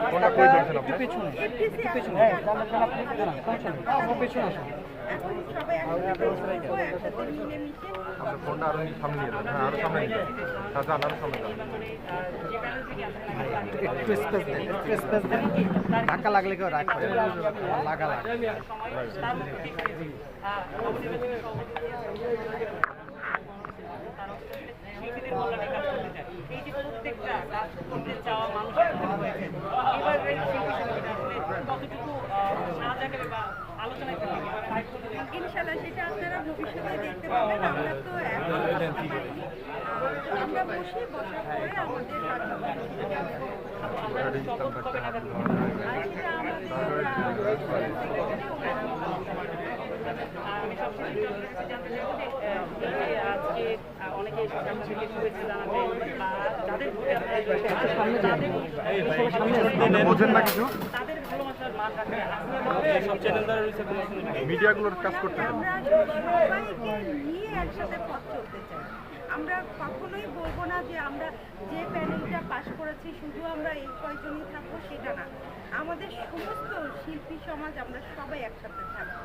একটু পেছনে একটু পেছনে পেছনে আসুন। এখন সবাই একসাথে বসবো, একসাথে মিলেমিশে আপনার ফোনটা আরো সামনে নিয়ে যান, হ্যাঁ আরো সামনে নিয়ে যান, যান আরো সামনে যান। একটু স্পেস দেন, একটু স্পেস দেন। ধাক্কা লাগলে কেউ রাখবে লাগা লাগে। এই যে প্রত্যেকটা কাজ করতে চাওয়া মানুষের এবারে কতটুকু সাহায্য যাবে বা আলোচনা করবে ইনশাআল্লাহ সেটা আপনারা ভবিষ্যতে দেখতে পাবেন। আমরা তো এখন বসতে পারিনি। আমরা বসার পরে আমাদের আমি সবসময় জানতে চাইবো যে আজকে অনেকে এসেছে আপনাদেরকে শুভেচ্ছা জানাতে বা যাদের বোঝেন না কিছু, তাদের ভালোবাসার মান রাখতে মিডিয়াগুলোর কাজ করতে হবে। আমরা সবাইকে নিয়ে একসাথে পথ চলতে চাই। আমরা কখনোই বলবো না যে আমরা যে প্যানেলটা পাশ করেছি শুধু আমরা এই কয়জনই থাকবো, সেটা না। আমাদের সমস্ত শিল্পী সমাজ আমরা সবাই একসাথে থাকবো।